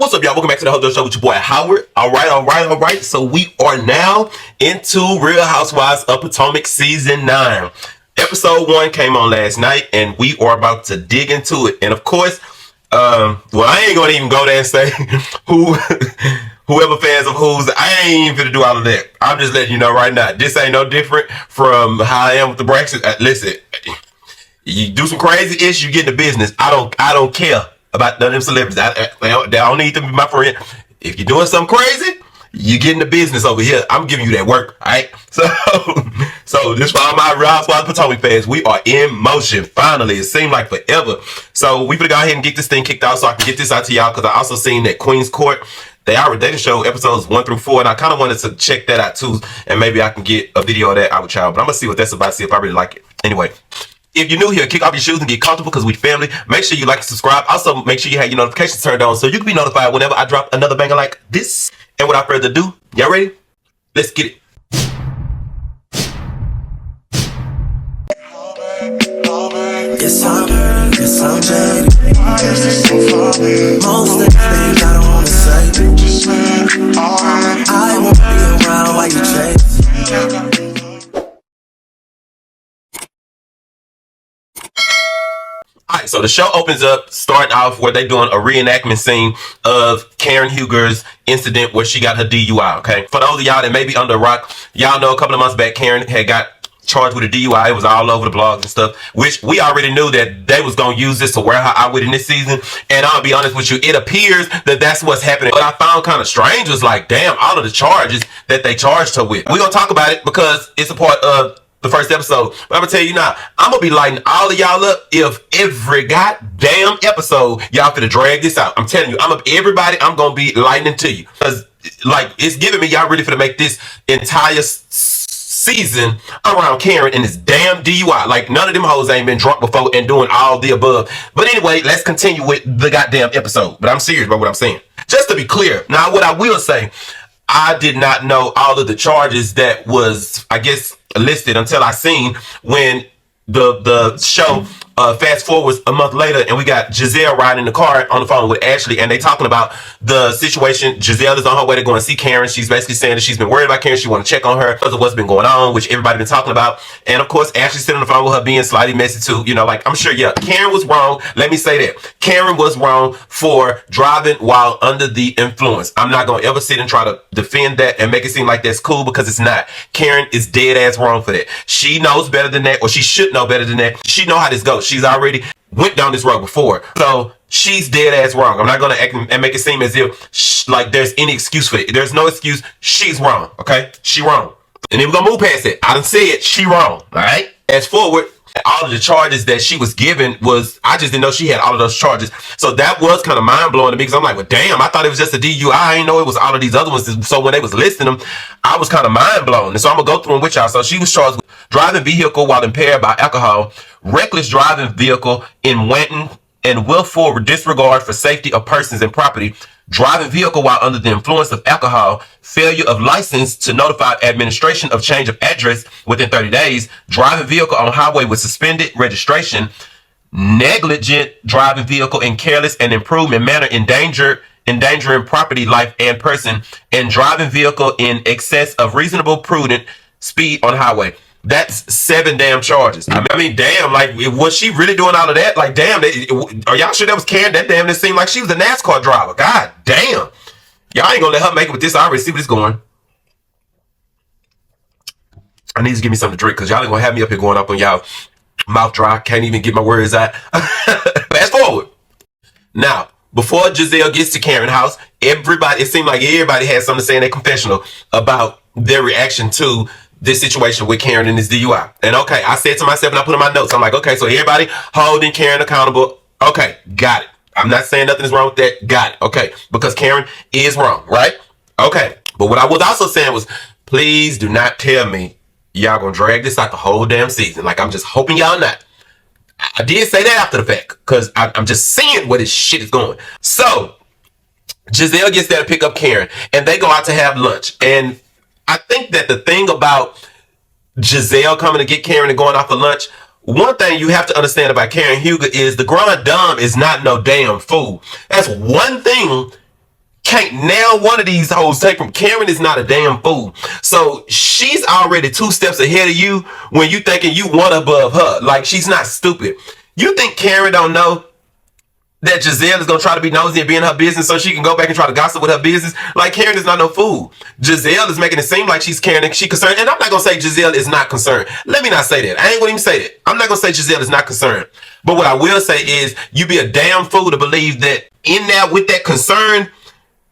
What's up, y'all? Welcome back to the Whole Show with your boy Howard. All right. So we are now into Real Housewives of Potomac Season 9. Episode 1 came on last night, and we are about to dig into it. And of course, well, I ain't gonna even go there and say whoever fans of who's, I ain't even gonna do all of that. I'm just letting you know right now, this ain't no different from how I am with the Braxtons. Listen, you do some crazy ish, you get in the business. I don't care about none of them celebrities. They don't need to be my friend. If you're doing something crazy, you get in the business over here. I'm giving you that work, all right? So this for all my Real Housewives of Potomac fans. We are in motion. Finally, it seemed like forever. So we gonna go ahead and get this thing kicked off so I can get this out to y'all, because I also seen that Queen's Court, they already show episodes 1 through 4, and I kind of wanted to check that out too, and maybe I can get a video of that out with y'all. But I'm gonna see what that's about, see if I really like it. Anyway, if you're new here, kick off your shoes and get comfortable, because we family. Make sure you like and subscribe. Also, make sure you have your notifications turned on so you can be notified whenever I drop another banger like this. And without further ado, y'all ready? Let's get it. Yes, I'm jaded. Most of the things I don't wanna say. I won't be around while you chase. Alright, so the show opens up, starting off where they're doing a reenactment scene of Karen Huger's incident where she got her DUI, okay? For those of y'all that may be under a rock, y'all know a couple of months back, Karen had got charged with a DUI. It was all over the blogs and stuff, which we already knew that they was going to use this to wear her out with in this season. And I'll be honest with you, it appears that that's what's happening. What I found kind of strange was like, damn, all of the charges that they charged her with. We're going to talk about it because it's a part of the first episode. But I'm gonna tell you now, I'm gonna be lighting all of y'all up if every goddamn episode y'all finna drag this out. I'm telling you, I'm gonna be lightning to you, because like it's giving me y'all really finna make this entire season around Karen and this damn DUI. Like none of them hoes ain't been drunk before and doing all the above. But anyway, let's continue with the goddamn episode. But I'm serious about what I'm saying. Just to be clear, now what I will say, I did not know all of the charges that was, I guess, listed until I seen when the show fast forwards a month later, and we got Gizelle riding in the car on the phone with Ashley, and they talking about the situation. Gizelle is on her way to go and see Karen. She's basically saying that she's been worried about Karen. She want to check on her because of what's been going on, which everybody been talking about. And of course, Ashley's sitting on the phone with her being slightly messy too. You know, like I'm sure, yeah, Karen was wrong. Let me say that. Karen was wrong for driving while under the influence. I'm not going to ever sit and try to defend that and make it seem like that's cool, because it's not. Karen is dead ass wrong for that. She knows better than that, or she should know better than that. She know how this goes. She's already went down this road before. So she's dead ass wrong. I'm not going to act and make it seem as if like there's any excuse for it. There's no excuse. She's wrong. Okay? She wrong. And then we're going to move past it. I done said she wrong. All right? As forward, all of the charges that she was given was, I just didn't know she had all of those charges. So that was kind of mind blowing to me, because I'm like, well, damn, I thought it was just a DUI. I didn't know it was all of these other ones. So when they was listing them, I was kind of mind blown. And so I'm going to go through them with y'all. So she was charged with driving vehicle while impaired by alcohol, reckless driving vehicle in wanton and willful disregard for safety of persons and property, driving vehicle while under the influence of alcohol, failure of license to notify administration of change of address within 30 days, driving vehicle on highway with suspended registration, negligent driving vehicle in careless and imprudent manner, endangering property, life, and person, and driving vehicle in excess of reasonable prudent speed on highway. That's 7 damn charges. I mean, damn, like, was she really doing all of that? Like, damn, are y'all sure that was Karen? That damn, it seemed like she was a NASCAR driver. God damn. Y'all ain't gonna let her make it with this. I already see where it's going. I need to give me something to drink, because y'all ain't gonna have me up here going up on y'all mouth dry. Can't even get my words out. Fast forward. Now, before Gizelle gets to Karen's house, it seemed like everybody had something to say in their confessional about their reaction to this situation with Karen and this DUI. And okay, I said to myself, and I put in my notes, I'm like, okay, so everybody holding Karen accountable. Okay, got it. I'm not saying nothing is wrong with that. Got it. Okay, because Karen is wrong, right? Okay, but what I was also saying was, please do not tell me y'all gonna drag this out the whole damn season. Like, I'm just hoping y'all not. I did say that after the fact, because I'm just seeing where this shit is going. So Gizelle gets there to pick up Karen, and they go out to have lunch. And I think that the thing about Gizelle coming to get Karen and going out for lunch, one thing you have to understand about Karen Huger is the grand dame is not no damn fool. That's one thing can't now one of these hoes take from Karen is not a damn fool. So she's already 2 steps ahead of you when you thinking you one above her. Like, she's not stupid. You think Karen don't know that Gizelle is gonna try to be nosy and be in her business so she can go back and try to gossip with her business? Like, Karen is not no fool. Gizelle is making it seem like she's caring and she's concerned. And I'm not gonna say Gizelle is not concerned. Let me not say that. I ain't gonna even say that. I'm not gonna say Gizelle is not concerned. But what I will say is, you be a damn fool to believe that in there with that concern,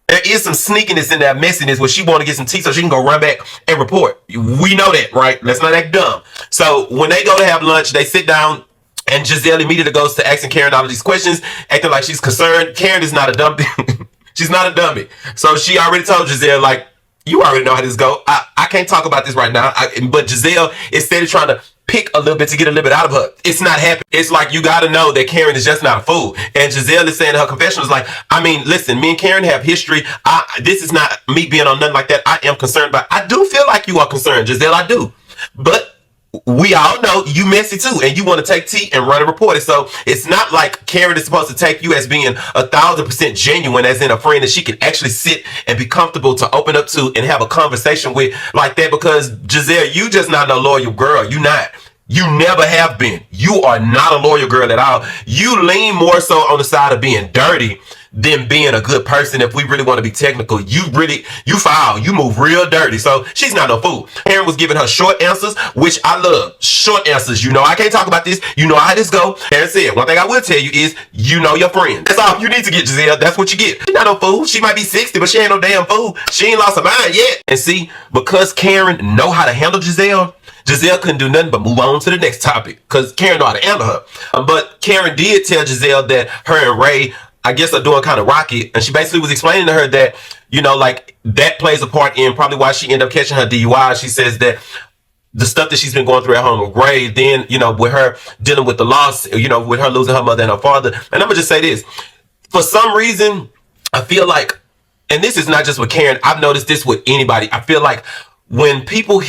there is some sneakiness in that messiness where she want to get some tea so she can go run back and report. We know that, right? Let's not act dumb. So when they go to have lunch, they sit down, and Gizelle immediately goes to asking Karen all of these questions, acting like she's concerned. Karen is not a dummy. She's not a dummy. So she already told Gizelle, like, you already know how this go. I can't talk about this right now. But Gizelle is steady trying to pick a little bit to get a little bit out of her. It's not happening. It's like, you got to know that Karen is just not a fool. And Gizelle is saying in her confession is like, I mean, listen, me and Karen have history. This is not me being on nothing like that. I am concerned about. I do feel like you are concerned, Gizelle. I do. But we all know you messy too, and you want to take tea and run and report it. So it's not like Karen is supposed to take you as being 1,000% genuine, as in a friend that she can actually sit and be comfortable to open up to and have a conversation with like that. Because Gizelle, you just not no loyal girl. You not. You never have been. You are not a loyal girl at all. You lean more so on the side of being dirty than being a good person. If we really want to be technical, you foul. You move real dirty. So she's not no fool. Karen was giving her short answers, which I love. Short answers. You know I can't talk about this. You know how this go. Karen said, one thing I will tell you is, you know your friend. That's all you need to get, Gizelle. That's what you get. She's not no fool. She might be 60, but she ain't no damn fool. She ain't lost her mind yet. And see, because Karen know how to handle Gizelle couldn't do nothing but move on to the next topic, because Karen know how to handle her. But Karen did tell Gizelle that her and Ray, I guess, are doing kind of rocky. And she basically was explaining to her that, you know, like, that plays a part in probably why she ended up catching her DUI. She says that the stuff that she's been going through at home with Ray, then, you know, with her dealing with the loss, you know, with her losing her mother and her father. And I'm going to just say this. For some reason, I feel like, and this is not just with Karen, I've noticed this with anybody. I feel like when people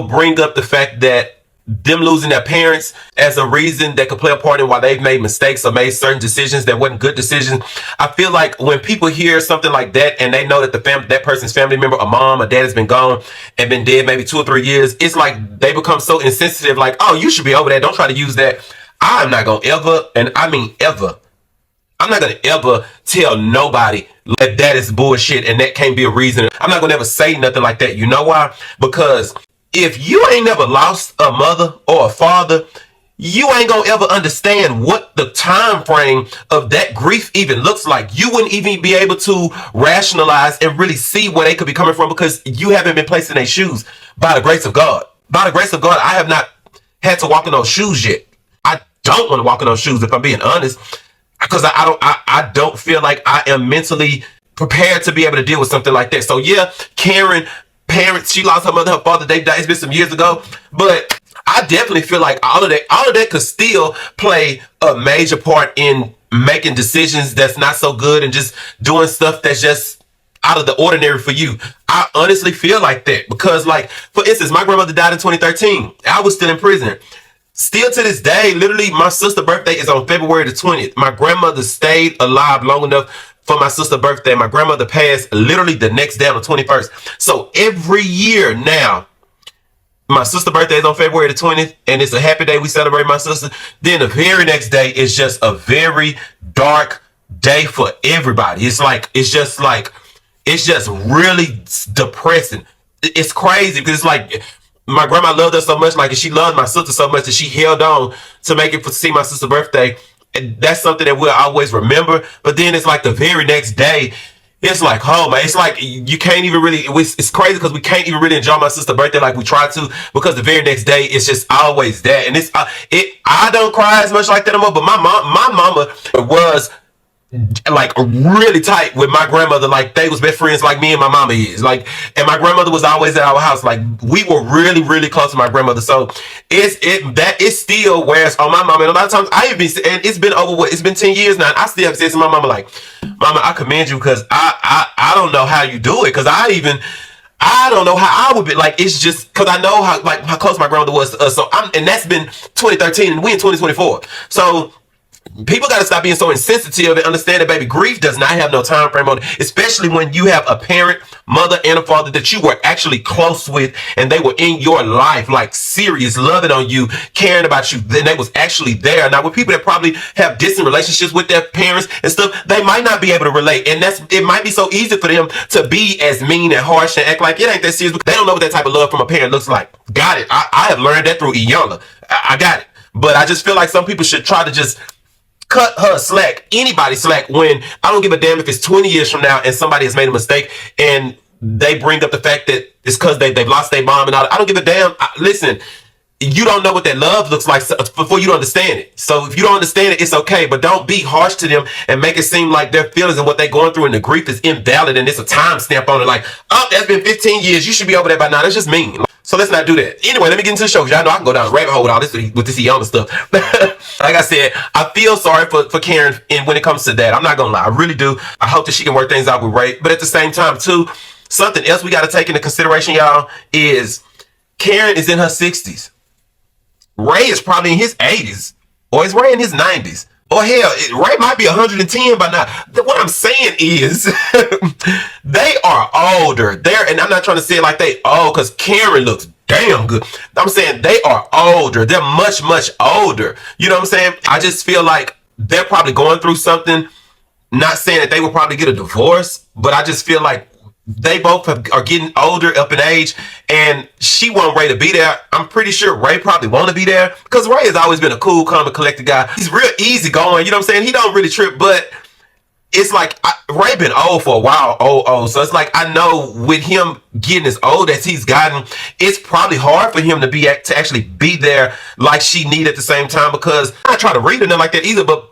bring up the fact that them losing their parents as a reason that could play a part in why they've made mistakes or made certain decisions that weren't good decisions. I feel like when people hear something like that and they know that that person's family member, a mom, a dad, has been gone and been dead maybe 2 or 3 years, it's like they become so insensitive, like, oh, you should be over that. Don't try to use that. I'm not going to ever, and I mean ever, I'm not going to ever tell nobody that that is bullshit and that can't be a reason. I'm not going to ever say nothing like that. You know why? Because if you ain't never lost a mother or a father, you ain't gonna ever understand what the time frame of that grief even looks like. You wouldn't even be able to rationalize and really see where they could be coming from, because you haven't been placed in their shoes. By the grace of God. By the grace of God, I have not had to walk in those shoes yet. I don't want to walk in those shoes, if I'm being honest, because I don't feel like I am mentally prepared to be able to deal with something like that. So yeah, Karen, parents, she lost her mother, her father, they died. It's been some years ago, but I definitely feel like all of that could still play a major part in making decisions that's not so good and just doing stuff that's just out of the ordinary for you. I honestly feel like that, because, like, for instance, my grandmother died in 2013. I was still in prison. Still to this day, literally, my sister's birthday is on February the 20th. My grandmother stayed alive long enough for my sister's birthday. My grandmother passed literally the next day on the 21st. So every year now, my sister's birthday is on February the 20th, and it's a happy day. We celebrate my sister. Then the very next day is just a very dark day for everybody. It's just really depressing. It's crazy, because it's like, my grandma loved us so much, like, and she loved my sister so much that she held on to make it to see my sister's birthday. And that's something that we'll always remember. But then it's like the very next day, it's like, oh man, it's like you can't even really, it's crazy because we can't even really enjoy my sister's birthday like we try to, because the very next day it's just always that. And I don't cry as much like that anymore, but my mama was like really tight with my grandmother. Like, they was best friends like me and my mama is. Like, and my grandmother was always at our house. Like, we were really, really close to my grandmother. So that still wears on my mama. And a lot of times and it's been over, it's been 10 years now, and I still have said to my mama, like, Mama, I commend you, because I don't know how you do it, because I don't know how I would be. Like, it's just because I know how close my grandmother was to us. So and that's been 2013, and we in 2024. So People got to stop being so insensitive and understand that, baby, grief does not have no time frame on it, especially when you have a parent, mother, and a father that you were actually close with, and they were in your life, like serious, loving on you, caring about you, then they was actually there. Now, with people that probably have distant relationships with their parents and stuff, they might not be able to relate, and it might be so easy for them to be as mean and harsh and act like it ain't that serious. They don't know what that type of love from a parent looks like. Got it. I have learned that through Younger. I got it. But I just feel like some people should try to just cut her slack, anybody slack, when I don't give a damn if it's 20 years from now and somebody has made a mistake and they bring up the fact that it's because they've lost their mom and all that. I don't give a damn. Listen, you don't know what that love looks like before you don't understand it. So if you don't understand it, it's okay. But don't be harsh to them and make it seem like their feelings and what they're going through and the grief is invalid and it's a time stamp on it. Like, oh, that's been 15 years. You should be over there by now. That's just mean. So let's not do that. Anyway, let me get into the show, because y'all know I can go down a rabbit hole with all this with this Younger stuff. Like I said, I feel sorry for Karen and when it comes to that. I'm not gonna lie, I really do. I hope that she can work things out with Ray. But at the same time, too, something else we got to take into consideration, y'all, is Karen is in her 60s. Ray is probably in his 80s, or is Ray in his 90s? Or hell, Ray might be 110 by now. What I'm saying is, they are older. And I'm not trying to say it like they old, because Karen looks damn good. I'm saying they are older. They're much, much older. You know what I'm saying? I just feel like they're probably going through something. Not saying that they will probably get a divorce, but I just feel like they both are getting older up in age, and she want Ray to be there. I'm pretty sure Ray probably want to be there, because Ray has always been a cool, calm, and collected guy. He's real easy going, you know what I'm saying? He don't really trip, but it's like Ray been old for a while, old. So it's like, I know with him getting as old as he's gotten, it's probably hard for him to actually be there like she need at the same time, because I not try to read or nothing like that either, but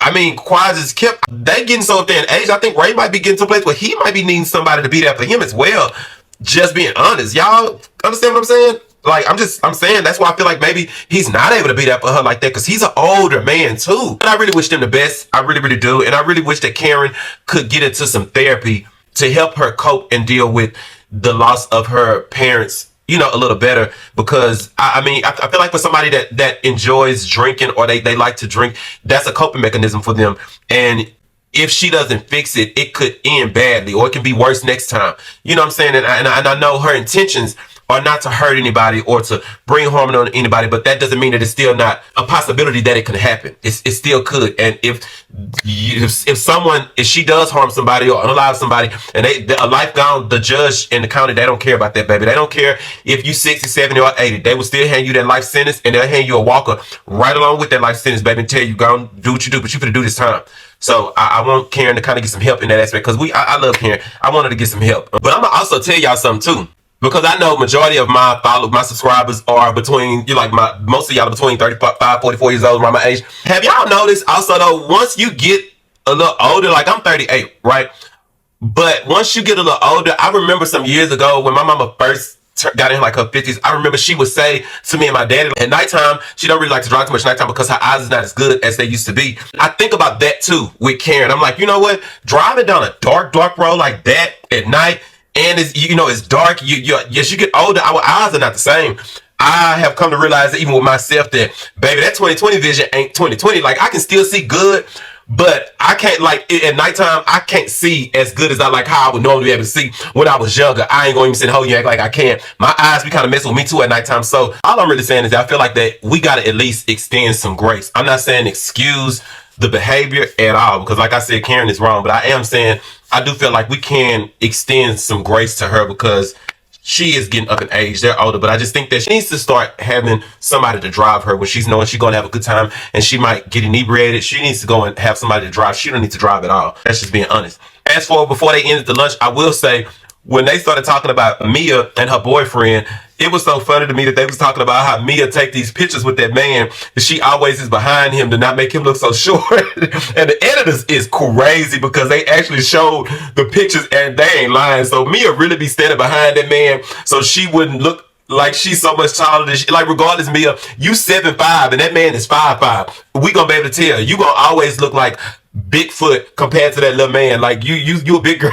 I mean, Quaz is kept, they getting so up there in age. I think Ray might be getting to a place where he might be needing somebody to be there for him as well. Just being honest. Y'all understand what I'm saying? Like, I'm saying that's why I feel like maybe he's not able to be there for her like that, because he's an older man too. And I really wish them the best. I really, really do. And I really wish that Karen could get into some therapy to help her cope and deal with the loss of her parents, you know, a little better, because I mean, I feel like for somebody that enjoys drinking, or they like to drink, that's a coping mechanism for them. And if she doesn't fix it, it could end badly, or it can be worse next time. You know what I'm saying? And I know her intentions are not to hurt anybody or to bring harm on anybody, but that doesn't mean that it's still not a possibility that it can happen. It still could. And if she does harm somebody or unalive somebody, and a life gone, the judge and the county, they don't care about that, baby. They don't care if you 60, 70, or 80. They will still hand you that life sentence, and they'll hand you a walker right along with that life sentence, baby, and tell you, go and do what you do, but you finna do this time. So I want Karen to kind of get some help in that aspect, because I love Karen. I want her to get some help. But I'm gonna also tell y'all something too, because I know majority of my subscribers are between, most of y'all are between 35, 44 years old, around my age. Have y'all noticed also though, once you get a little older, like I'm 38, right? But once you get a little older, I remember some years ago when my mama first got in like her 50s, I remember she would say to me and my daddy, at nighttime, she don't really like to drive too much nighttime because her eyes is not as good as they used to be. I think about that too with Karen. I'm like, you know what? Driving down a dark road like that at night, and it's dark. As you get older, our eyes are not the same. I have come to realize that even with myself, that baby, that 20/20 vision ain't 20/20. Like, I can still see good, but I can't, like, at nighttime, I can't see as good as how I would normally be able to see when I was younger. I ain't gonna even sit and hold you act like I can. My eyes be kind of messing with me too at nighttime. So all I'm really saying is that I feel like that we gotta at least extend some grace. I'm not saying excuse the behavior at all, because like I said, Karen is wrong, but I am saying I do feel like we can extend some grace to her, because she is getting up in age. They're older, but I just think that she needs to start having somebody to drive her when she's knowing she's going to have a good time and she might get inebriated. She needs to go and have somebody to drive. She don't need to drive at all. That's just being honest. As for before they ended the lunch, I will say, when they started talking about Mia and her boyfriend, it was so funny to me that they was talking about how Mia take these pictures with that man, and she always is behind him to not make him look so short. And the editors is crazy, because they actually showed the pictures and they ain't lying. So Mia really be standing behind that man so she wouldn't look like she's so much taller than like, regardless, Mia, you 7'5" and that man is 5'5". We gonna be able to tell. You gonna always look like Bigfoot compared to that little man. Like, you a big girl.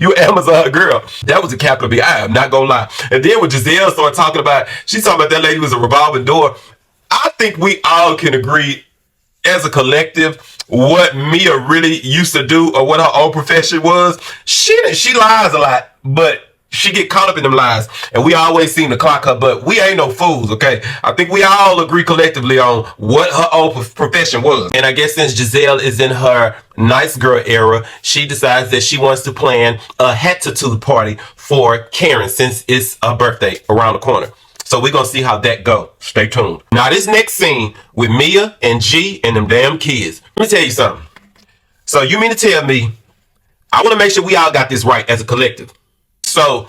You Amazon girl. That was a capital B. I am not gonna lie. And then when Gizelle started talking about, she's talking about that lady was a revolving door. I think we all can agree as a collective, what Mia really used to do or what her old profession was, she lies a lot, but she get caught up in them lies, and we always seem to clock her, but we ain't no fools, okay? I think we all agree collectively on what her old profession was. And I guess since Gizelle is in her nice girl era, she decides that she wants to plan a hattitude party for Karen since it's her birthday around the corner. So we're going to see how that go. Stay tuned. Now, this next scene with Mia and G and them damn kids. Let me tell you something. So you mean to tell me, I want to make sure we all got this right as a collective. So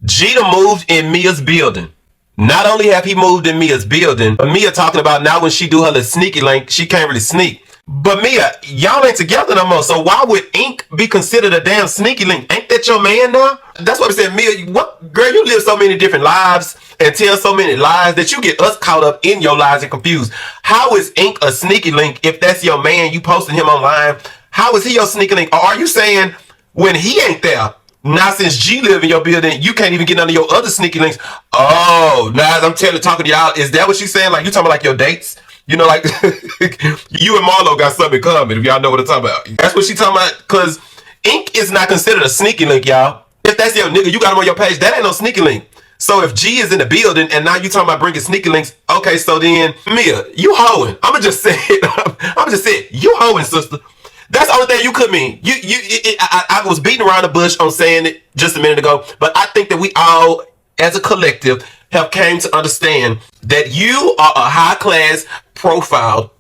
G done moved in Mia's building. Not only have he moved in Mia's building, but Mia talking about now when she do her little sneaky link, she can't really sneak. But Mia, y'all ain't together no more. So why would Ink be considered a damn sneaky link? Ain't that your man now? That's what I'm saying. Mia, what girl, you live so many different lives and tell so many lies that you get us caught up in your lies and confused. How is Ink a sneaky link if that's your man, you posting him online? How is he your sneaky link? Or are you saying when he ain't there, now since G live in your building, you can't even get none of your other sneaky links? Oh, now I'm talking to y'all, is that what she's saying? Like you talking about like your dates? You know, like you and Marlo got something in common, if y'all know what I'm talking about. That's what she talking about, because Ink is not considered a sneaky link, y'all. If that's your nigga, you got him on your page, that ain't no sneaky link. So if G is in the building and now you talking about bringing sneaky links, okay, so then Mia, you hoeing. I'ma just say it. I'ma just say it. You hoeing, sister. That's the only thing you could mean. I was beating around the bush on saying it just a minute ago, but I think that we all, as a collective, have came to understand that you are a high class profiled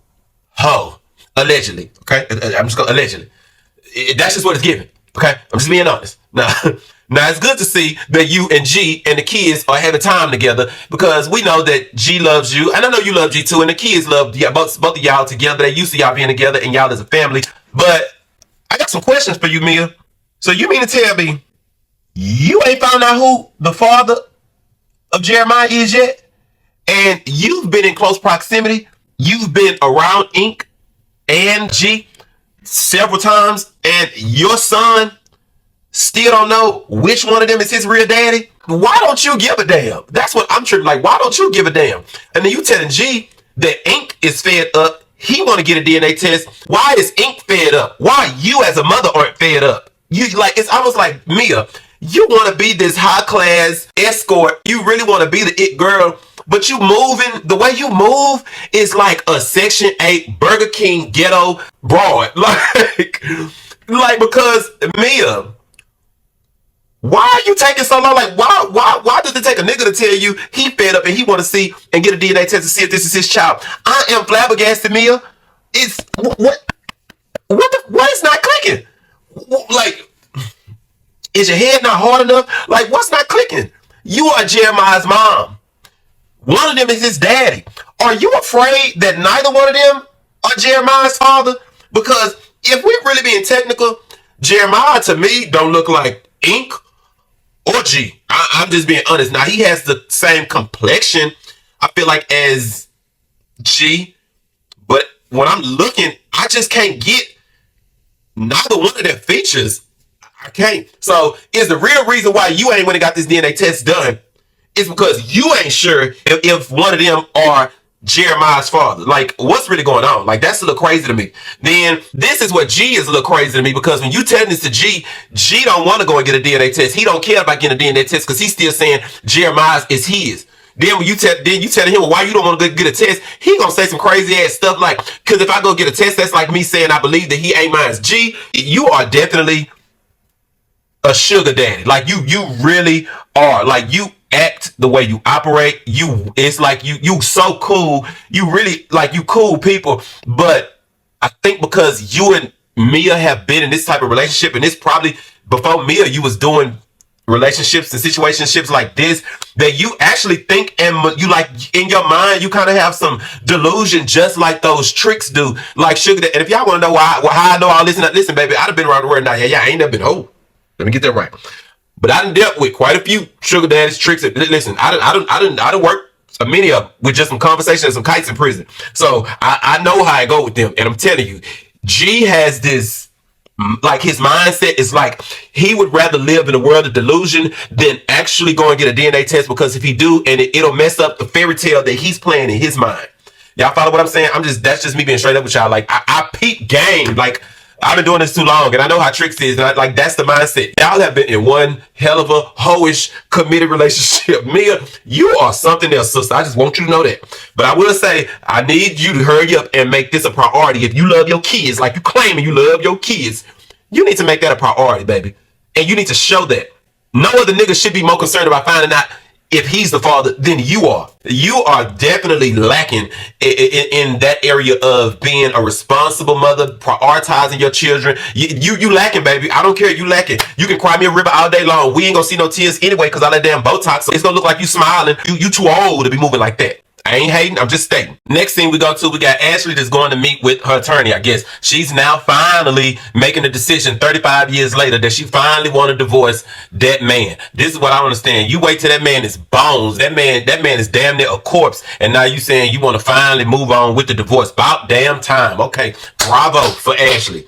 hoe, allegedly. Okay, I'm just gonna allegedly. That's just what it's given. Okay, I'm just being honest. Now it's good to see that you and G and the kids are having time together, because we know that G loves you, and I know you love G too, and the kids love both of y'all together. They used to y'all being together and y'all as a family. But I got some questions for you, Mia. So you mean to tell me you ain't found out who the father of Jeremiah is yet? And you've been in close proximity. You've been around Ink and G several times, and your son still don't know which one of them is his real daddy? Why don't you give a damn? That's what I'm tripping. Like, why don't you give a damn? And then you telling G that Ink is fed up. He want to get a DNA test. Why is Ink fed up? Why you as a mother aren't fed up? You like, it's almost like, Mia, you want to be this high class escort. You really want to be the it girl, but you moving, the way you move is like a Section 8 Burger King ghetto broad. Like because Mia, why are you taking so long? Like, why does it take a nigga to tell you he fed up and he want to see and get a DNA test to see if this is his child? I am flabbergasted, Mia. It's what is not clicking? Like, is your head not hard enough? Like, what's not clicking? You are Jeremiah's mom. One of them is his daddy. Are you afraid that neither one of them are Jeremiah's father? Because if we're really being technical, Jeremiah to me don't look like Ink or G. I'm just being honest. Now, he has the same complexion, I feel like, as G. But when I'm looking, I just can't get neither one of their features. I can't. So, is the real reason why you ain't when got this DNA test done is because you ain't sure if one of them are Jeremiah's father? Like, what's really going on? Like, that's a little crazy to me. Then this is what G is a little crazy to me, because when you tell this to G, G don't want to go and get a DNA test. He don't care about getting a DNA test because he's still saying Jeremiah's is his. Then when you tell him, well, why you don't want to get a test, he gonna say some crazy ass stuff like, because if I go get a test, that's like me saying I believe that he ain't mine. G, you are definitely a sugar daddy. Like, you really are. Like, you act the way you operate. It's like you so cool. You really, like, you cool people. But I think because you and Mia have been in this type of relationship, and it's probably before Mia you was doing relationships and situationships like this, that you actually think, and you, like, in your mind you kind of have some delusion, just like those tricks do, like sugar. And if y'all want to know how I know all this, and listen, baby, I'd have been around the world now. Yeah, I ain't never been old. Let me get that right. But I done dealt with quite a few sugar daddies, tricks. Listen, I done worked many of them with just some conversations and some kites in prison. So I know how I go with them. And I'm telling you, G has this, like, his mindset is like he would rather live in a world of delusion than actually go and get a DNA test, because if he do, and it'll mess up the fairy tale that he's playing in his mind. Y'all follow what I'm saying? That's just me being straight up with y'all. Like, I peep game. Like, I've been doing this too long, and I know how tricks is, and like that's the mindset. Y'all have been in one hell of a hoish committed relationship. Mia, you are something else, sister. I just want you to know that. But I will say, I need you to hurry up and make this a priority. If you love your kids, like you claiming you love your kids, you need to make that a priority, baby. And you need to show that. No other nigga should be more concerned about finding out if he's the father than you are. You are definitely lacking in that area of being a responsible mother, prioritizing your children. You lacking, baby. I don't care. You lacking. You can cry me a river all day long. We ain't gonna see no tears anyway because all that damn Botox. So it's gonna look like you smiling. You too old to be moving like that. I ain't hating, I'm just stating. Next thing we got Ashley that's going to meet with her attorney, I guess. She's now finally making a decision 35 years later that she finally want to divorce that man. This is what I don't understand. You wait till that man is bones. That man is damn near a corpse. And now you saying you want to finally move on with the divorce. About damn time. Okay, bravo for Ashley.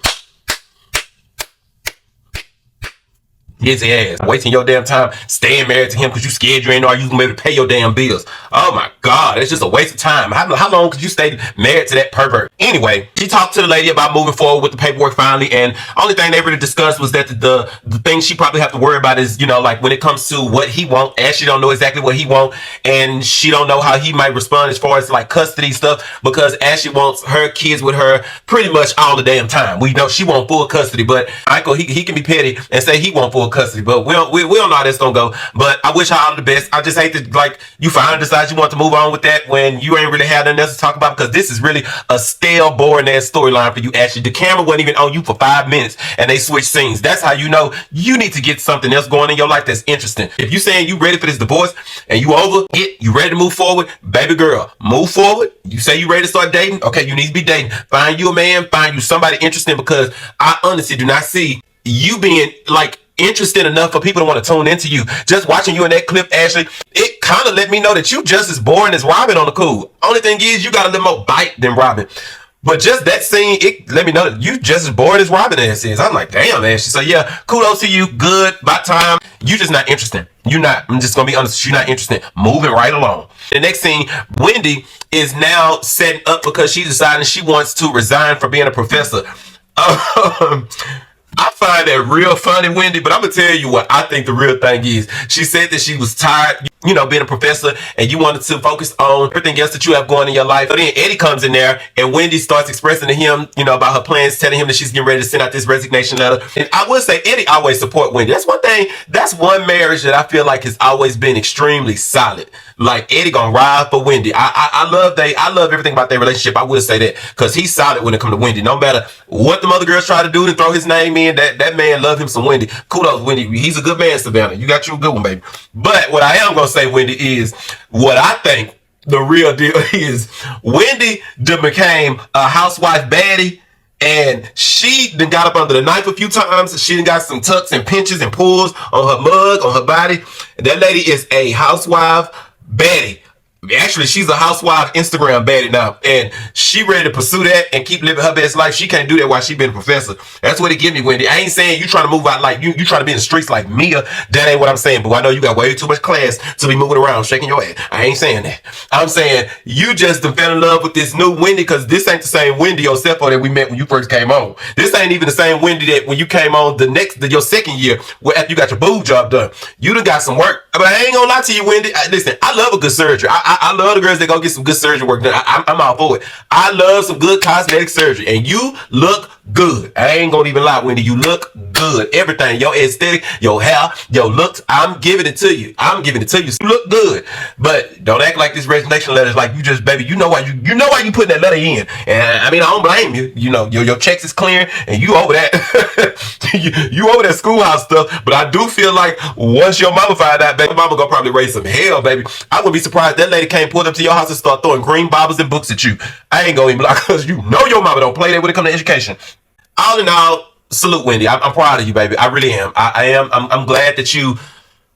His ass. Wasting your damn time staying married to him because you scared you ain't know you gonna be able to pay your damn bills. Oh my God, it's just a waste of time. How long could you stay married to that pervert? Anyway, she talked to the lady about moving forward with the paperwork finally, and only thing they really discussed was that the thing she probably have to worry about is, you know, like when it comes to what he want, Ashley don't know exactly what he want, and she don't know how he might respond as far as like custody stuff, because Ashley wants her kids with her pretty much all the damn time. We know she want full custody, but Michael, he can be petty and say he want full custody, but we don't know how that's gonna go. But I wish her all the best. I just hate that, like, you finally decide you want to move on with that when you ain't really had nothing else to talk about, because this is really a stale, boring ass storyline for you, Ashley. The camera wasn't even on you for 5 minutes and they switched scenes. That's how you know you need to get something else going in your life that's interesting. If you saying you ready for this divorce and you over it, you ready to move forward, baby girl, move forward. You say you ready to start dating, okay, you need to be dating. Find you a man, find you somebody interesting, because I honestly do not see you being like interested enough for people to want to tune into you. Just watching you in that clip, Ashley, it kind of let me know that you just as boring as Robin on the cool. Only thing is you got a little more bite than Robin. But just that scene, it let me know that you just as boring as Robin ass is. I'm like, damn, Ashley. So yeah, kudos to you. Good. About time. You just not interested. You not. I'm just gonna be honest. You're not interested. Moving right along. The next scene, Wendy is now setting up because she decided she wants to resign from being a professor. I find that real funny, Wendy, but I'm going to tell you what I think the real thing is. She said that she was tired, you know, being a professor, and you wanted to focus on everything else that you have going in your life. So then Eddie comes in there, and Wendy starts expressing to him, you know, about her plans, telling him that she's getting ready to send out this resignation letter. And I would say Eddie always support Wendy. That's one thing. That's one marriage that I feel like has always been extremely solid. Like, Eddie gonna ride for Wendy. I love everything about their relationship. I would say that, because he's solid when it comes to Wendy. No matter what the other girls try to do to throw his name in, that man love him some Wendy. Kudos, Wendy. He's a good man, Savannah. You got you a good one, baby. But what I am gonna say, Wendy, is what I think the real deal is. Wendy became a housewife baddie, and she done got up under the knife a few times. She done got some tucks and pinches and pulls on her mug, on her body. That lady is a housewife baddie. Actually, she's a housewife Instagram baddie now, and she ready to pursue that and keep living her best life. She can't do that while she been a professor. That's what it give me, Wendy. I ain't saying you trying to move out like you trying to be in the streets like Mia. That ain't what I'm saying. But I know you got way too much class to be moving around shaking your ass. I ain't saying that. I'm saying you just fell in love with this new Wendy, because this ain't the same Wendy yourself that we met when you first came on. This ain't even the same Wendy that when you came on your second year, after you got your boob job done. You done got some work. But I ain't gonna lie to you, Wendy. Listen, I love a good surgery. I love the girls that go get some good surgery work done. I'm all for it. I love some good cosmetic surgery, and you look good. I ain't gonna even lie, Wendy. You look good. Everything, your aesthetic, your hair, your looks, I'm giving it to you. I'm giving it to you. You look good, but don't act like this resignation letter is like you just, baby. You know why you putting that letter in, and I mean I don't blame you. You know your checks is clearing, and you over that. you over that schoolhouse stuff. But I do feel like once your mama find out, baby, mama gonna probably raise some hell, baby. I wouldn't be surprised that lady came pull up to your house and start throwing green Bibles and books at you. I ain't gonna even block, because you know your mama don't play that when it comes to education. All in all, salute, Wendy. I'm proud of you, baby. I really am. I'm glad that you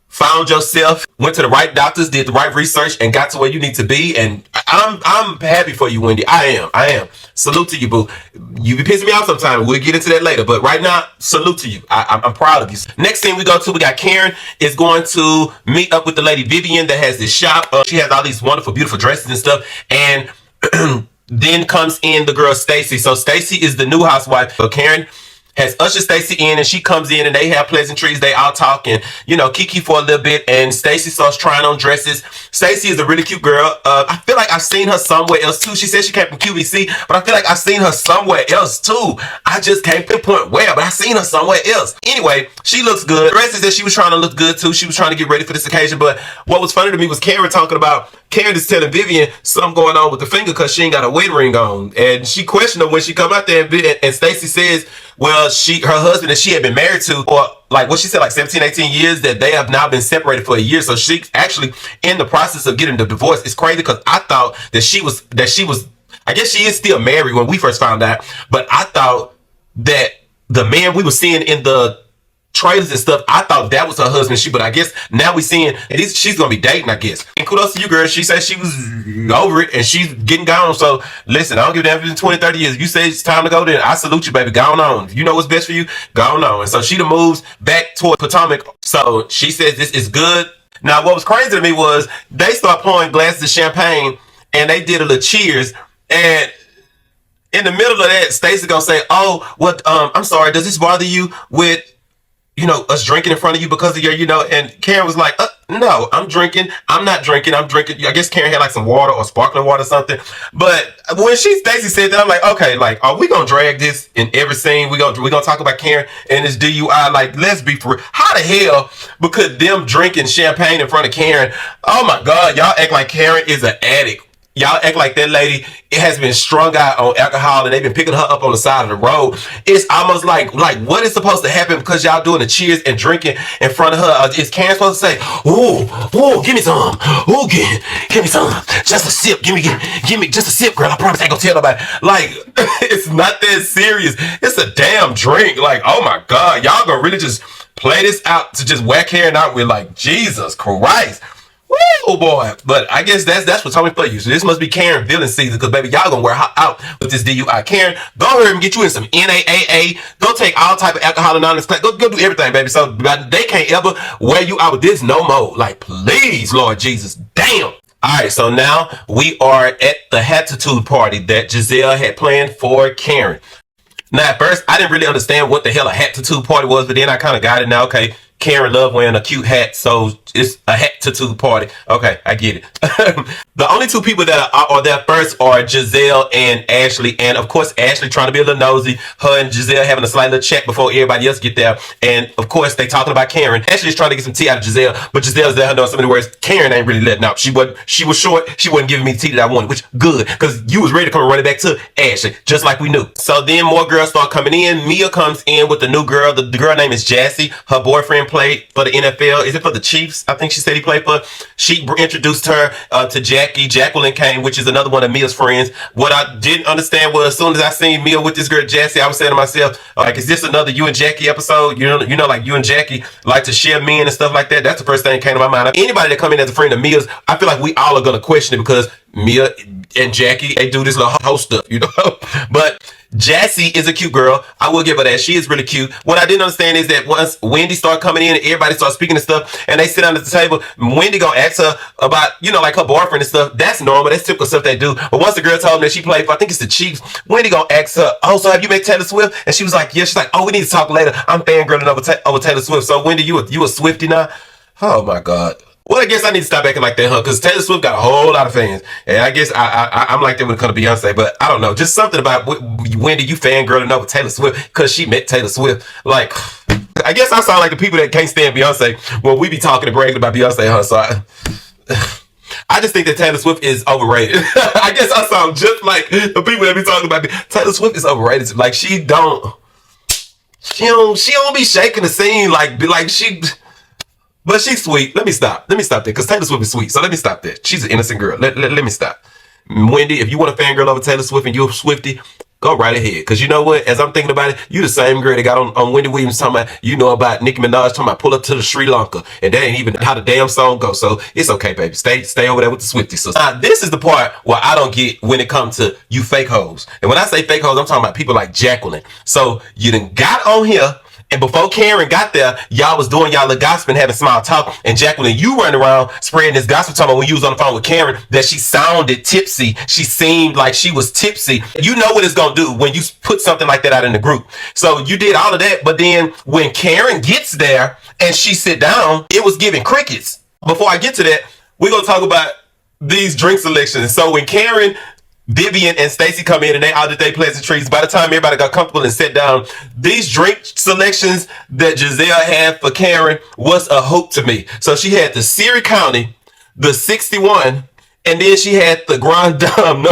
found yourself, went to the right doctors, did the right research, and got to where you need to be. And I'm happy for you, Wendy. I am. Salute to you, boo. You be pissing me off sometimes. We'll get into that later. But right now, salute to you. I'm proud of you. Next thing we got Karen is going to meet up with the lady Vivian that has this shop. She has all these wonderful, beautiful dresses and stuff. And Then comes in the girl Stacy. So Stacy is the new housewife. So Karen has ushered Stacy in, and she comes in and they have pleasantries. They all talk and, you know, kiki for a little bit, and Stacy starts trying on dresses. Stacy is a really cute girl. I feel like I've seen her somewhere else too. She said she came from QVC, but I feel like I've seen her somewhere else too. I just can't pinpoint where, but I've seen her somewhere else. Anyway, she looks good. The rest is that she was trying to look good too. She was trying to get ready for this occasion, but what was funny to me was Karen talking about, Karen is telling Vivian something going on with the finger because she ain't got a wedding ring on, and she questioned her when she come out there, and Stacy says, well, her husband that she had been married to, or like what she said, like 17, 18 years, that they have now been separated for a year. So she's actually in the process of getting the divorce. It's crazy because I thought that she was, I guess she is still married when we first found out, but I thought that the man we were seeing in the trailers and stuff, I thought that was her husband. But I guess now we seeing she's gonna be dating, I guess. And kudos to you, girl. She said she was over it and she's getting gone. So listen, I don't give a damn if it's 20, 30 years. If you say it's time to go, then I salute you, baby. Go on. If you know what's best for you, go on. And so she moves back toward Potomac. So she says this is good. Now, what was crazy to me was they start pouring glasses of champagne and they did a little cheers. And in the middle of that, Stacey gonna say, "Oh, what? I'm sorry. Does this bother you with, you know, us drinking in front of you because of your, you know?" And Karen was like, "No, I'm drinking. I'm not drinking. I'm drinking." I guess Karen had like some water or sparkling water or something. But when Stacey said that, I'm like, okay, like, are we gonna drag this in every scene? We gonna talk about Karen and this DUI? Like, let's be for real. How the hell? Because them drinking champagne in front of Karen. Oh my God, y'all act like Karen is an addict. Y'all act like that lady has been strung out on alcohol and they've been picking her up on the side of the road. It's almost like what is supposed to happen because y'all doing the cheers and drinking in front of her? Is Karen supposed to say, ooh, give me some. Ooh, give me some. Just a sip. Give me just a sip, girl. I promise I ain't gonna tell nobody. Like, it's not that serious. It's a damn drink. Like, oh my God, y'all gonna really just play this out to just whack Karen out with, like, Jesus Christ. Woo, boy. But I guess that's what's coming for you. So this must be Karen villain season because, baby, y'all gonna wear out with this DUI. Karen, go ahead and get you in some NAAA. Go take all type of alcohol anonymous class. Go do everything, baby. So they can't ever wear you out with this no more. Like, please, Lord Jesus. Damn. All right, so now we are at the hattitude party that Gizelle had planned for Karen. Now, at first, I didn't really understand what the hell a hattitude party was, but then I kind of got it now. Okay, Karen loved wearing a cute hat, so it's a hattitude party. Okay, I get it. The only two people that are there first are Gizelle and Ashley. And of course, Ashley trying to be a little nosy. Her and Gizelle having a slight little chat before everybody else get there. And of course, they talking about Karen. Ashley's trying to get some tea out of Gizelle, but Gizelle's letting her know so many words. Karen ain't really letting out. She was short. She wasn't giving me the tea that I wanted, which good, because you was ready to come and run it back to Ashley, just like we knew. So then more girls start coming in. Mia comes in with the new girl. The girl name is Jassy. Her boyfriend played for the NFL. Is it for the Chiefs? I think she said he played for. She introduced her to Jacqueline came, which is another one of Mia's friends. What I didn't understand was, as soon as I seen Mia with this girl Jassy, I was saying to myself, like, is this another you and Jackie episode? You know, like you and Jackie like to share men and stuff like that. That's the first thing that came to my mind. Anybody that come in as a friend of Mia's, I feel like we all are gonna question it because Mia and Jackie, they do this little host stuff, you know. But Jassy is a cute girl. I will give her that. She is really cute. What I didn't understand is that once Wendy started coming in and everybody started speaking and stuff, and they sit down at the table, Wendy gonna ask her about, you know, like her boyfriend and stuff. That's normal. That's typical stuff they do. But once the girl told them that she played for, I think it's the Chiefs, Wendy gonna ask her, "Oh, so have you met Taylor Swift?" And she was like, "Yeah." She's like, "Oh, we need to talk later. I'm fangirling over Taylor Swift." So Wendy, you a Swiftie now? Oh my God. Well, I guess I need to stop acting like that, huh? Because Taylor Swift got a whole lot of fans. And I guess I'm like that when it comes to Beyonce. But I don't know. Just something about Wendy, you fangirling over Taylor Swift because she met Taylor Swift. Like, I guess I sound like the people that can't stand Beyonce when we be talking and bragging about Beyonce, huh? So I just think that Taylor Swift is overrated. I guess I sound just like the people that be talking about Taylor Swift is overrated. Like, she don't be shaking the scene like she... But she's sweet. Let me stop there because Taylor Swift is sweet. So let me stop there. She's an innocent girl. Let me stop. Wendy, if you want a fangirl over Taylor Swift and you're a Swiftie, go right ahead. Because you know what? As I'm thinking about it, you the same girl that got on Wendy Williams talking about, you know about Nicki Minaj talking about pull up to the Sri Lanka. And that ain't even how the damn song goes. So it's okay, baby. Stay over there with the Swifties. So this is the part where I don't get when it comes to you fake hoes. And when I say fake hoes, I'm talking about people like Jacqueline. So you done got on here And before Karen got there, y'all was doing y'all little gossip and having small talk. And Jacqueline, you running around spreading this gossip talking about when you was on the phone with Karen that she sounded tipsy. She seemed like she was tipsy. You know what it's going to do when you put something like that out in the group. So you did all of that. But then when Karen gets there and she sit down, it was giving crickets. Before I get to that, we're going to talk about these drink selections. So when Karen, Vivian, and Stacy come in and they all did their pleasantries, by the time everybody got comfortable and sat down, these drink selections that Gizelle had for Karen was a hoop to me. So she had the Siri County, the 61, and then she had the Grand Dame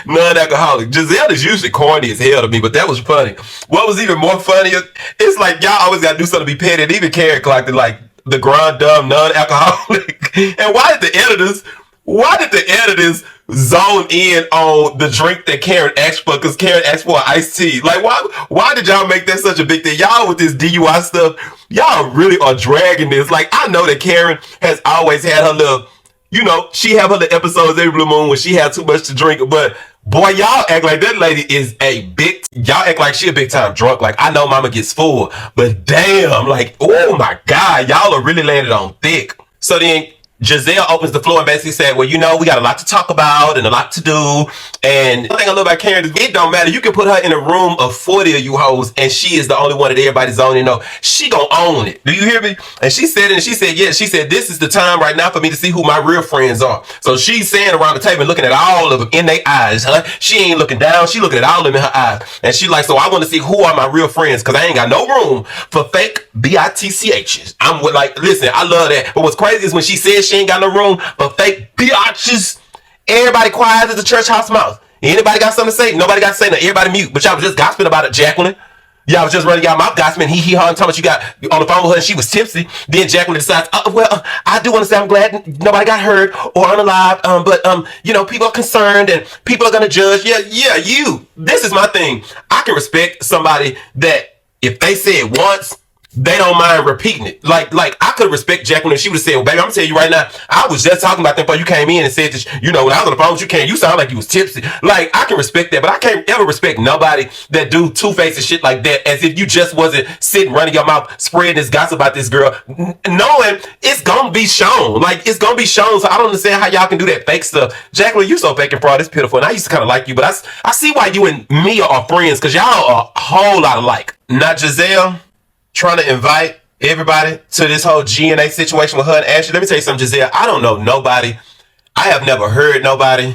non-alcoholic. Gizelle is usually corny as hell to me, but that was funny. What was even more funnier, it's like y'all always got to do something to be petty. And even Karen clocked it like the Grand Dame non-alcoholic. And why did the editors zone in on the drink that Karen asked for? Because Karen asked for an iced tea. Like, why did y'all make that such a big thing? Y'all with this DUI stuff, y'all really are dragging this. Like, I know that Karen has always had her little, you know, she have her little episodes every blue moon when she had too much to drink. But boy, y'all act like that lady is y'all act like she a big time drunk. Like, I know mama gets full, but damn, like, oh my God, y'all are really landed on thick. So then Gizelle opens the floor and basically said, well, you know, we got a lot to talk about and a lot to do. And the thing I love about Karen is it don't matter. You can put her in a room of 40 of you hoes and she is the only one that everybody's zoning. No, she gonna own it. Do you hear me? And she said it and she said, yes, she said, this is the time right now for me to see who my real friends are. So she's saying around the table and looking at all of them in their eyes. Huh? She ain't looking down. She looking at all of them in her eyes. And she like, so I want to see who are my real friends because I ain't got no room for fake bitchs. I'm with like, listen, I love that. But what's crazy is when she says she ain't got no room for fake bitches, everybody quiet as the church house mouse. Anybody got something to say? Nobody got to say nothing. Everybody mute. But y'all was just gossiping about it, Jacqueline. Y'all was just running y'all mouth gossiping. He, her, and talking about you got on the phone with her and she was tipsy. Then Jacqueline decides, I do want to say I'm glad nobody got hurt or unalive. But you know, people are concerned and people are gonna judge. Yeah, you. This is my thing. I can respect somebody that if they say it once, they don't mind repeating it. Like I could respect Jacqueline if she would have said, well, baby, I'm gonna tell you right now, I was just talking about that before you came in and said that, you know, when I was on the phone with you, Karen, you sound like you was tipsy. Like, I can respect that, but I can't ever respect nobody that do two-faced shit like that as if you just wasn't sitting running your mouth spreading this gossip about this girl, knowing it's gonna be shown. Like, it's gonna be shown, so I don't understand how y'all can do that fake stuff. Jacqueline, you so fake and fraud, it's pitiful, and I used to kind of like you, but I see why you and Mia are friends, because y'all are a whole lot alike. Not Gizelle trying to invite everybody to this whole GNA situation with her and Ashley. Let me tell you something, Gizelle. I don't know nobody. I have never heard nobody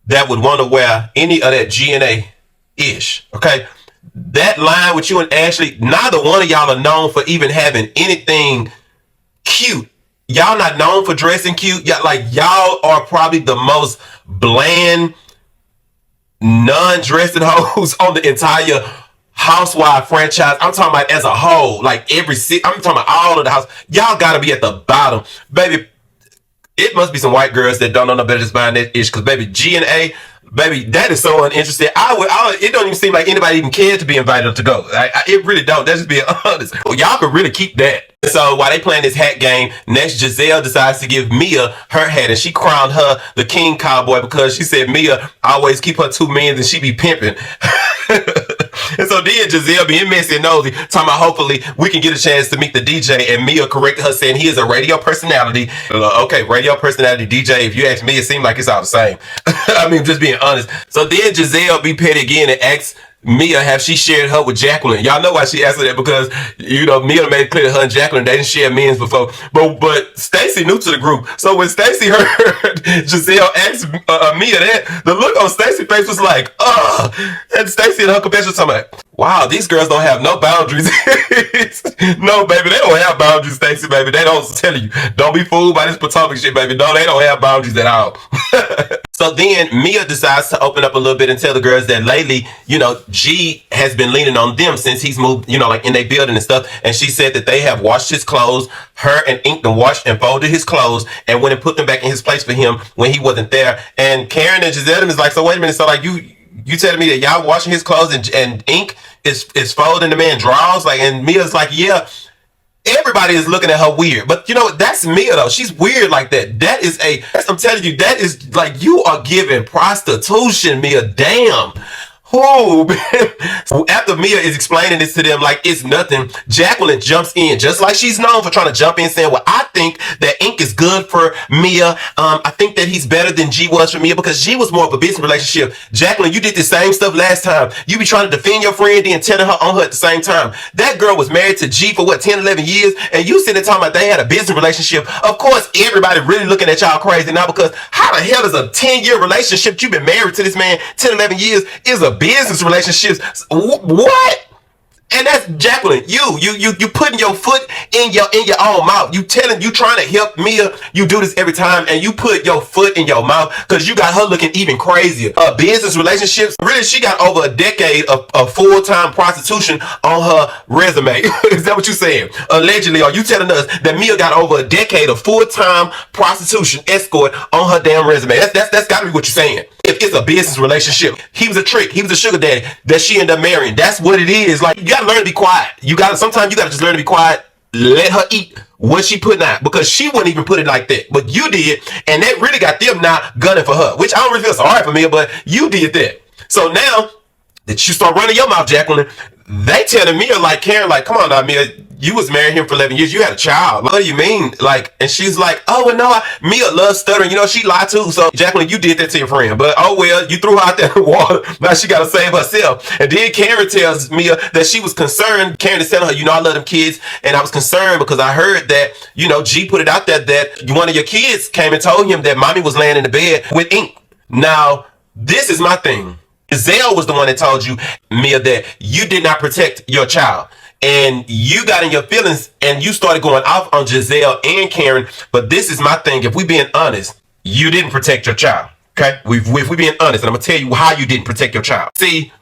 that would want to wear any of that GNA-ish. Okay? That line with you and Ashley, neither one of y'all are known for even having anything cute. Y'all not known for dressing cute. Y'all are probably the most bland, non-dressing hoes on the entire Housewife franchise. I'm talking about as a whole, like I'm talking about all of the house. Y'all gotta be at the bottom, baby. It must be some white girls that don't know no better than buying that ish, because baby, G&A, baby, that is so uninteresting. It don't even seem like anybody even cared to be invited to go. It really don't. That's just being honest. Well, y'all could really keep that. So while they playing this hat game, next Gizelle decides to give Mia her hat, and she crowned her the king cowboy because she said Mia always keep her 2 million and she be pimping. And so then Gizelle being messy and nosy, talking about hopefully we can get a chance to meet the DJ, and Mia corrected her saying he is a radio personality. Okay, radio personality DJ. If you ask me, it seemed like it's all the same. I mean, just being honest. So then Gizelle be petty again and asks Mia, have she shared her with Jacqueline? Y'all know why she asked her that, because, you know, Mia made it clear to her and Jacqueline they didn't share men's before. But Stacy new to the group. So when Stacy heard Gizelle ask Mia that, the look on Stacy's face was like, ugh. And Stacy in her confession was talking about, wow, these girls don't have no boundaries. No, baby, they don't have boundaries, Stacy, baby. They don't tell you. Don't be fooled by this Potomac shit, baby. No, they don't have boundaries at all. So then Mia decides to open up a little bit and tell the girls that lately, you know, G has been leaning on them since he's moved, you know, like in their building and stuff. And she said that they have washed his clothes. Her and Ink them washed and folded his clothes and went and put them back in his place for him when he wasn't there. And Karen and Gizelle is like, so wait a minute. So like you telling me that y'all washing his clothes and Ink is folding the man drawers? Like, and Mia's like, yeah. Everybody is looking at her weird, but you know, that's Mia though. She's weird like that. I'm telling you, that is like, you are giving prostitution, Mia. Damn. Who? After Mia is explaining this to them like it's nothing, Jacqueline jumps in, just like she's known for trying to jump in, saying, well, I think that Ink is good for Mia. I think that he's better than G was for Mia because G was more of a business relationship. Jacqueline, you did the same stuff last time. You be trying to defend your friend and telling her on her at the same time. That girl was married to G for what, 10, 11 years? And you sitting there talking about they had a business relationship. Of course, everybody really looking at y'all crazy now because how the hell is a 10-year relationship? You've been married to this man 10, 11 years is a business relationships. What? And that's Jacqueline. You putting your foot in your own mouth. You trying to help Mia. You do this every time, and you put your foot in your mouth because you got her looking even crazier. Business relationships. Really, she got over a decade of full-time prostitution on her resume. Is that what you saying? Allegedly, are you telling us that Mia got over a decade of full-time prostitution escort on her damn resume? That's got to be what you're saying. If it's a business relationship, he was a trick. He was a sugar daddy that she ended up marrying. That's what it is. Like, you gotta learn to be quiet. Sometimes you gotta just learn to be quiet. Let her eat what she putting out because she wouldn't even put it like that. But you did, and that really got them now gunning for her, which I don't really feel sorry for Mia, but you did that. So now that you start running your mouth, Jacqueline, they telling Mia like Karen, like, come on now, Mia, you was married him for 11 years. You had a child. What do you mean? Like, and she's like, oh, well, no, Mia loves stuttering. You know, she lied too. So, Jacqueline, you did that to your friend. But, oh, well, you threw her out there in the water. Now she got to save herself. And then Karen tells Mia that she was concerned. Karen is telling her, you know, I love them kids. And I was concerned because I heard that, you know, G put it out there that one of your kids came and told him that mommy was laying in the bed with Ink. Now, this is my thing. Gizelle was the one that told you, Mia, that you did not protect your child. And you got in your feelings and you started going off on Gizelle and Karen. But this is my thing. If we being honest, you didn't protect your child. Okay? If we being honest, and I'm going to tell you how you didn't protect your child. See,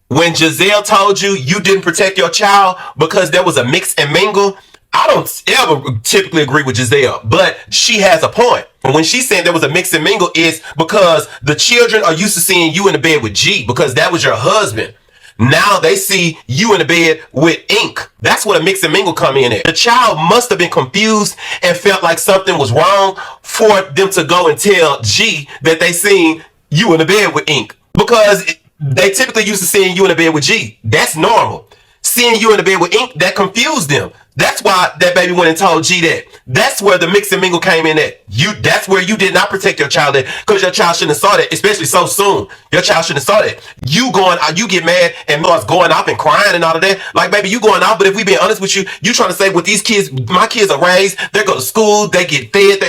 when Gizelle told you you didn't protect your child because there was a mix and mingle, I don't ever typically agree with Gizelle, but she has a point. And when she's saying there was a mix and mingle, it's because the children are used to seeing you in the bed with G because that was your husband. Now they see you in the bed with Ink. That's what a mix and mingle come in at. The child must have been confused and felt like something was wrong for them to go and tell G that they seen you in the bed with Ink. Because they typically used to seeing you in the bed with G. That's normal. Seeing you in the bed with Ink, that confused them. That's why that baby went and told G that. That's where the mix and mingle came in at. That's where you did not protect your child at because your child shouldn't have saw that, especially so soon. Your child shouldn't have saw that. You get mad and starts going off and crying and all of that. Like, baby, you going off, but if we being honest with you, you trying to say with these kids, my kids are raised, they go to school, they get fed.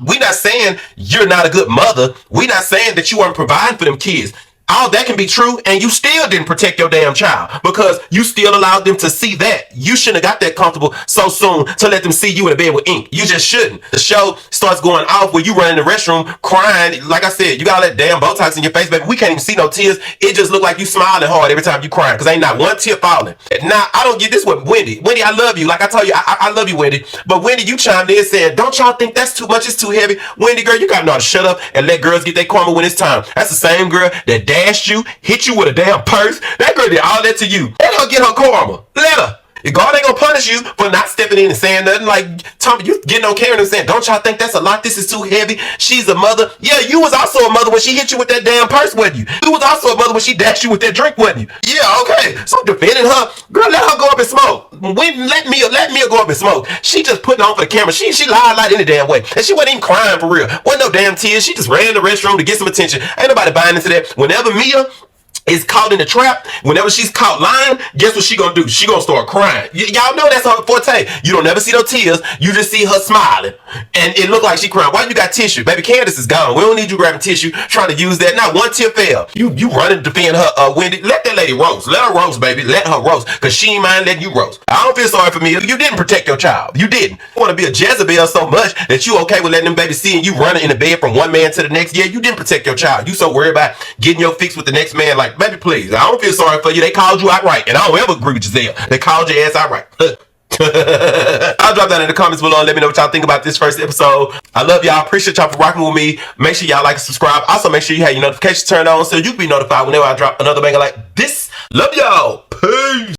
We not saying you're not a good mother. We not saying that you weren't providing for them kids. All that can be true, and you still didn't protect your damn child because you still allowed them to see that. You shouldn't have got that comfortable so soon to let them see you in the bed with Ink. You just shouldn't. The show starts going off where you run in the restroom crying. Like I said, you got all that damn Botox in your face, baby. We can't even see no tears. It just look like you smiling hard every time you crying because ain't not one tear falling. Now, I don't get this with Wendy. Wendy, I love you. Like I told you, I love you, Wendy. But Wendy, you chimed in saying, don't y'all think that's too much? It's too heavy. Wendy, girl, you got to know how to shut up and let girls get their karma when it's time. That's the same girl that dashed you, hit you with a damn purse. That girl did all that to you. Let her get her karma. Let her. God ain't gonna punish you for not stepping in and saying nothing. Like, Tommy, you getting on Karen and saying, don't y'all think that's a lot? This is too heavy. She's a mother. Yeah, you was also a mother when she hit you with that damn purse, wasn't you? You was also a mother when she dashed you with that drink, wasn't you? Yeah, okay. So defending her, girl, let her go up and smoke. Let Mia go up and smoke. She just putting on for the camera. She lied like any damn way. And she wasn't even crying for real. Wasn't no damn tears. She just ran in the restroom to get some attention. Ain't nobody buying into that. Whenever Mia is caught in the trap, whenever she's caught lying, guess what she gonna do? She gonna start crying. Y'all know that's her forte. You don't never see no tears. You just see her smiling. And it look like she crying. Why you got tissue? Baby, Candace is gone. We don't need you grabbing tissue, trying to use that. Not one tear fell. You running to defend her, Wendy. Let that lady roast. Let her roast, baby. Let her roast. Because she ain't mind letting you roast. I don't feel sorry for me. You didn't protect your child. You didn't. You want to be a Jezebel so much that you okay with letting them babies see and you running in the bed from one man to the next. Yeah, you didn't protect your child. You so worried about getting your fix with the next man. Like, baby, please. I don't feel sorry for you. They called you outright. And I don't ever agree with Gizelle. They called your ass outright. I'll drop down in the comments below and let me know what y'all think about this first episode. I love y'all. Appreciate y'all for rocking with me. Make sure y'all like and subscribe. Also, make sure you have your notifications turned on so you can be notified whenever I drop another banger like this. Love y'all. Peace.